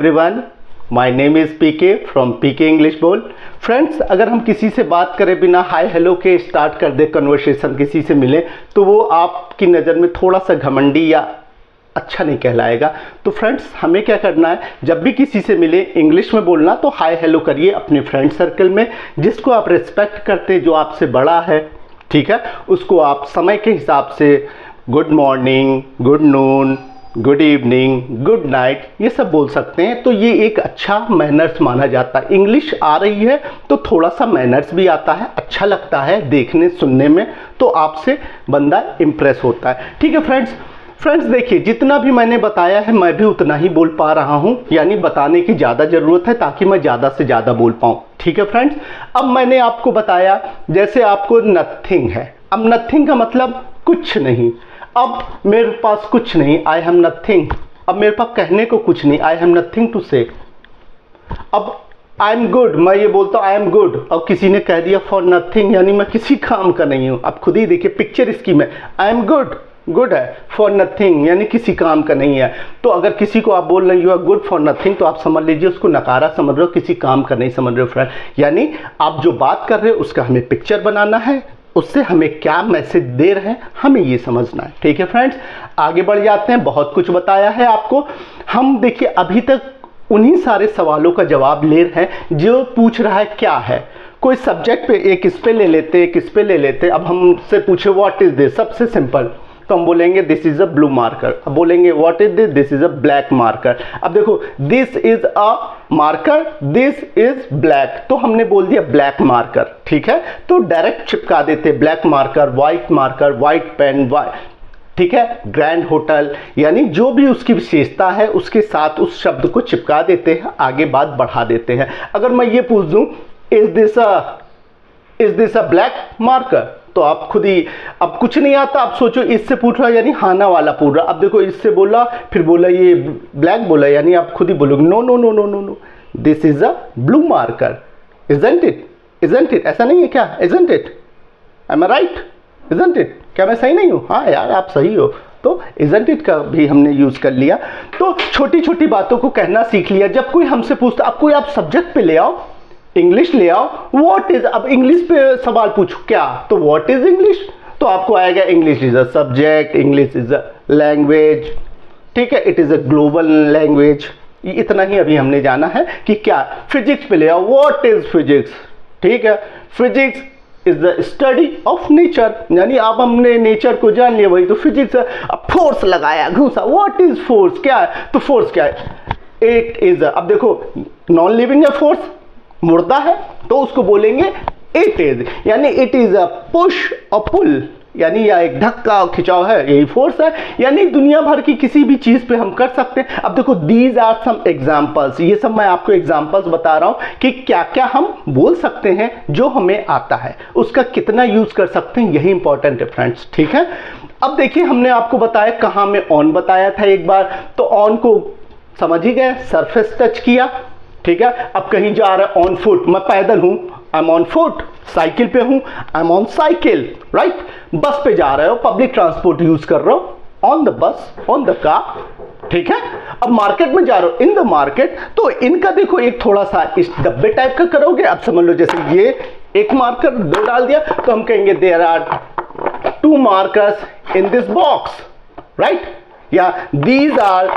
Everyone, my name is PK from PK English बोल। Friends, अगर हम किसी से बात करें बिना हाय हेलो के स्टार्ट कर दे कन्वर्सेशन, किसी से मिले तो वो आपकी नज़र में थोड़ा सा घमंडी या अच्छा नहीं कहलाएगा। तो फ्रेंड्स, हमें क्या करना है, जब भी किसी से मिले इंग्लिश में बोलना तो हाय हेलो करिए अपने फ्रेंड सर्कल में। जिसको आप रिस्पेक्ट करते, जो आपसे बड़ा है, ठीक है, उसको आप समय के हिसाब से good morning, good noon, good evening, good night ये सब बोल सकते हैं। तो ये एक अच्छा मैनर्स माना जाता है। इंग्लिश आ रही है तो थोड़ा सा मैनर्स भी आता है, अच्छा लगता है देखने सुनने में, तो आपसे बंदा इम्प्रेस होता है। ठीक है फ्रेंड्स देखिए, जितना भी मैंने बताया है मैं भी उतना ही बोल पा रहा हूँ, यानी बताने की ज़्यादा ज़रूरत है ताकि मैं ज़्यादा से ज़्यादा बोल पाऊँ। ठीक है फ्रेंड्स, अब मैंने आपको बताया जैसे आपको नथिंग है। अब नथिंग का मतलब कुछ नहीं। अब मेरे पास कुछ नहीं, आई हैव नथिंग। अब मेरे पास कहने को कुछ नहीं, आई हैव नथिंग टू से। अब आई एम गुड, मैं ये बोलता हूँ आई एम गुड, और किसी ने कह दिया फॉर नथिंग, यानी मैं किसी काम का नहीं हूँ। आप खुद ही देखिए, पिक्चर इसकी में आई एम गुड, गुड है, फॉर नथिंग यानी किसी काम का नहीं है। तो अगर किसी को आप बोल रहे हैं you are good for nothing, तो आप समझ लीजिए उसको नकारा समझ रहे हो, किसी काम का नहीं समझ रहे हो फ्रेंड। यानी आप जो बात कर रहे हो उसका हमें पिक्चर बनाना है, उससे हमें क्या मैसेज दे रहे हैं हमें ये समझना है। ठीक है फ्रेंड्स, आगे बढ़ जाते हैं। बहुत कुछ बताया है आपको। हम देखिए अभी तक उन्हीं सारे सवालों का जवाब ले रहे हैं जो पूछ रहा है क्या है। कोई सब्जेक्ट पे एक इस पे ले लेते, एक इस पे ले लेते। अब हमसे पूछे व्हाट इज दिस, सबसे सिंपल, तो हम बोलेंगे this is a blue marker. अब बोलेंगे what is this, this is a black marker. अब देखो this is a marker, this is black, तो हमने बोल दिया ब्लैक मार्कर। ठीक है, तो डायरेक्ट चिपका देते black marker, white pen, white, ठीक है, ग्रैंड होटल, यानी जो भी उसकी विशेषता है उसके साथ उस शब्द को चिपका देते हैं, आगे बात बढ़ा देते हैं। अगर मैं ये पूछ दूं is this a black marker, तो आप खुद ही, अब कुछ नहीं आता, आप सोचो इससे पूछ रहा यानी हाना वाला पूछ रहा। अब देखो इससे बोला, फिर बोला ये ब्लैक बोला, यानी आप खुद ही बोलोगे no no no no no no, this is a blue marker, isn't it, ऐसा नहीं है क्या, isn't it, am I right, isn't it, क्या मैं सही नहीं हूँ? हाँ यार आप सही हो। तो इजंट इट का भी हमने यूज कर लिया। तो छोटी छोटी बातों को कहना सीख लिया। जब कोई हमसे पूछता, अब कोई आप सब्जेक्ट पे ले आओ, इंग्लिश ले आओ, व्हाट इज, अब इंग्लिश पे सवाल पूछो क्या, तो व्हाट इज इंग्लिश, तो आपको आएगा English is a subject, English is a language, ठीक है, it is a global language. इतना ही अभी हमने जाना है कि क्या। फिजिक्स पे ले आओ, व्हाट इज फिजिक्स, ठीक है, physics is the study of nature, यानी आप हमने नेचर को जान लिया, वही तो फिजिक्स है। अब फोर्स लगाया, घुसा, व्हाट इज फोर्स, क्या है, तो फोर्स क्या है, इट इज, अब देखो नॉन लिविंग है फोर्स, मुर्दा है, तो उसको बोलेंगे इट इज, यानी इट इज अ पुश और पुल, यानी या एक धक्का और खिंचाव है, यही फोर्स है। यानी दुनिया भर की किसी भी चीज पे हम कर सकते हैं। अब देखो दीज आर सम एग्जांपल्स, ये सब मैं आपको एग्जांपल्स बता रहा हूं कि क्या क्या हम बोल सकते हैं जो हमें आता है, उसका कितना यूज कर सकते हैं, यही इंपॉर्टेंट है फ्रेंड्स। ठीक है, अब देखिए हमने आपको बताया कहां में ऑन बताया था एक बार, तो ऑन को समझ ही गए, सरफेस टच किया। ठीक है, अब कहीं जा रहा है ऑन फुट, मैं पैदल हूं, I am on foot, cycle पे हूं, I am on cycle, right, बस पे जा रहे हो, पब्लिक ट्रांसपोर्ट यूज कर रहे हो, on the bus, on the car. ठीक है, अब मार्केट में जा रहे हो, इन द मार्केट, तो इनका देखो एक थोड़ा सा इस डब्बे टाइप का करोगे। अब समझ लो जैसे ये एक मार्कर दो डाल दिया, तो हम कहेंगे there are 2 markers in this box, right, या these are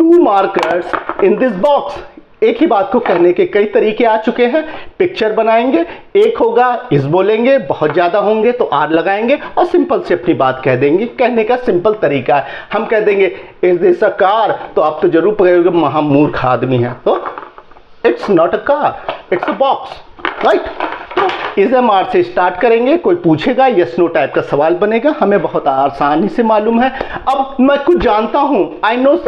2 markers in this box. एक ही बात को कहने के कई तरीके आ चुके हैं। पिक्चर बनाएंगे, एक होगा इस बोलेंगे, बहुत ज्यादा होंगे तो आर लगाएंगे और सिंपल से अपनी बात कह देंगे। कहने का सिंपल तरीका है। हम कह देंगे इज दिस अ कार, तो आप तो जरूर कहोगे महामूर्ख आदमी है, तो it's not a car, it's a box, right. तो इज एम आर से स्टार्ट करेंगे, कोई पूछेगा यस नो टाइप का सवाल बनेगा, हमें बहुत आसानी से मालूम है। अब मैं कुछ जानता हूं, I know,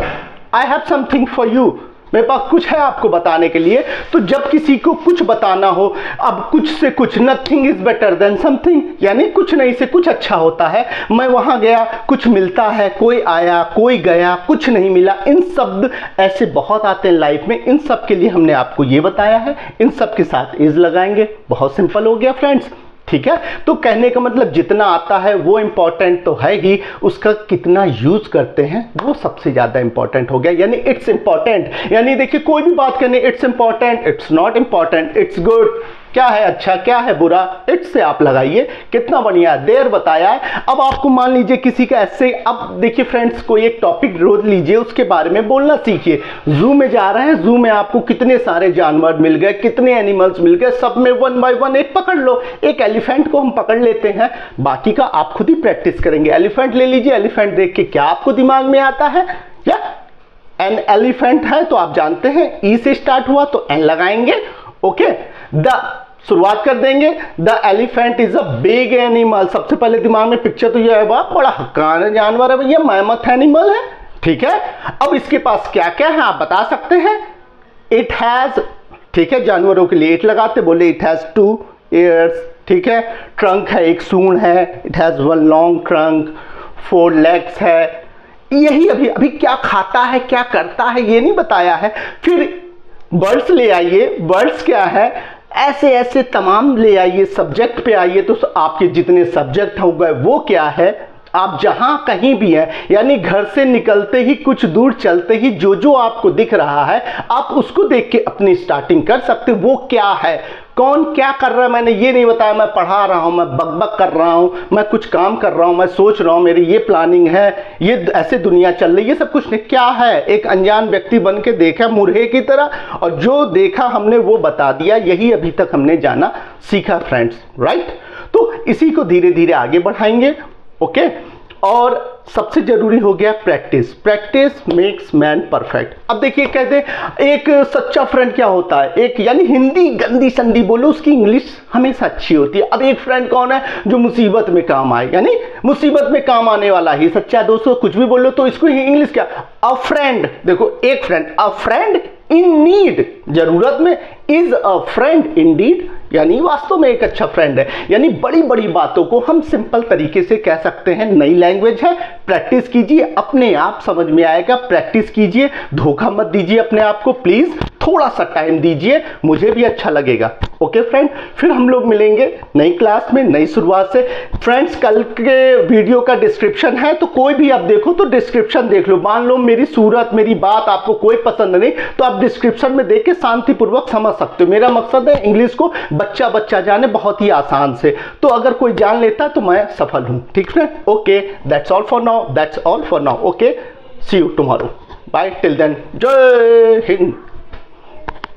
I have something for you, मेरे पास कुछ है आपको बताने के लिए। तो जब किसी को कुछ बताना हो, अब कुछ से कुछ, nothing is better than something, यानी कुछ नहीं से कुछ अच्छा होता है। मैं वहां गया, कुछ मिलता है, कोई आया, कोई गया, कुछ नहीं मिला। इन शब्द ऐसे बहुत आते हैं लाइफ में, इन सब के लिए हमने आपको ये बताया है। इन सब के साथ इज लगाएंगे, बहुत सिंपल हो गया फ्रेंड्स। ठीक है। तो कहने का मतलब जितना आता है वो इंपॉर्टेंट तो है ही, उसका कितना यूज करते हैं वो सबसे ज्यादा इंपॉर्टेंट हो गया। यानी इट्स इंपॉर्टेंट, यानी देखिए कोई भी बात करनी, it's important, it's not important, it's good, क्या है अच्छा क्या है बुरा, इट्स से आप लगाइए, कितना बढ़िया देर बताया है। अब आपको मान लीजिए किसी का ऐसे, अब देखिए फ्रेंड्स कोई एक टॉपिक रोज लीजिए, उसके बारे में बोलना सीखिए। जू में जा रहे हैं, जू में आपको कितने सारे जानवर मिल गए, कितने एनिमल्स मिल गए, सब में 1 बाय 1 एक पकड़ लो। एक एलिफेंट को हम पकड़ लेते हैं, बाकी का आप खुद ही प्रैक्टिस करेंगे। एलिफेंट ले लीजिए, एलिफेंट देख के क्या आपको दिमाग में आता है, या एन एलिफेंट है तो आप जानते हैं ई से स्टार्ट हुआ तो एन लगाएंगे। ओके, द शुरुआत कर देंगे, the elephant is a big animal. सबसे पहले दिमाग में पिक्चर तो यह है, वाह बड़ा हक्कान जानवर है भैया, मैमथ एनिमल है, ठीक है। अब इसके पास क्या क्या है आप बता सकते हैं। इट हैज, ठीक है, जानवरों के लिए इट लगाते, बोले इट हैज 2 ears, ठीक है। ट्रंक है, एक सूंड है, it has 1 long trunk, 4 legs है। यही अभी अभी क्या खाता है क्या करता है ये नहीं बताया है। फिर बर्ड्स ले आइए, बर्ड्स क्या है, ऐसे ऐसे तमाम ले आइए। सब्जेक्ट पे आइए तो आपके जितने सब्जेक्ट हो गए वो क्या है, आप जहां कहीं भी हैं, यानी घर से निकलते ही कुछ दूर चलते ही जो जो आपको दिख रहा है आप उसको देख के अपनी स्टार्टिंग कर सकते हो। वो क्या है, कौन क्या कर रहा है, मैंने ये नहीं बताया मैं पढ़ा रहा हूं, मैं बकबक कर रहा हूं, मैं कुछ काम कर रहा हूं, मैं सोच रहा हूं, मेरी ये प्लानिंग है, ये ऐसे दुनिया चल रही है, ये सब कुछ नहीं। क्या है, एक अनजान व्यक्ति बन के देखा मुर्गे की तरह, और जो देखा हमने वो बता दिया। यही अभी तक हमने जाना सीखा फ्रेंड्स, राइट। तो इसी को धीरे धीरे आगे बढ़ाएंगे। ओके, और सबसे जरूरी हो गया practice. Practice makes man perfect. अब देखिए कहते हैं एक सच्चा फ्रेंड क्या होता है, एक यानी हिंदी गंदी संदी बोलो उसकी इंग्लिश हमेशा अच्छी होती है। अब एक फ्रेंड कौन है जो मुसीबत में काम आए, यानी मुसीबत में काम आने वाला ही सच्चा दोस्तों। कुछ भी बोलो तो इसको इंग्लिश क्या, अ फ्रेंड। देखो एक friend, a friend in need, जरूरत में, is a friend indeed, यानी वास्तव में एक अच्छा फ्रेंड है। यानी बड़ी बड़ी बातों को हम सिंपल तरीके से कह सकते हैं। नई लैंग्वेज है, प्रैक्टिस कीजिए, अपने आप समझ में आएगा। प्रैक्टिस कीजिए, धोखा मत दीजिए अपने आप को, प्लीज थोड़ा सा टाइम दीजिए, मुझे भी अच्छा लगेगा। ओके फ्रेंड, फिर हम लोग मिलेंगे नई क्लास में नई शुरुआत से। फ्रेंड्स कल के वीडियो का डिस्क्रिप्शन है, तो कोई भी आप देखो तो डिस्क्रिप्शन देख लो। मान लो मेरी सूरत मेरी बात आपको कोई पसंद नहीं तो आप डिस्क्रिप्शन में देख के शांतिपूर्वक समझ सकते हो। मेरा मकसद है इंग्लिश को बच्चा बच्चा जाने बहुत ही आसान से, तो अगर कोई जान लेता तो मैं सफल हूं। ठीक friend, okay, that's all for now, that's all for now. Okay, see you tomorrow, bye, till then, जय हिंद।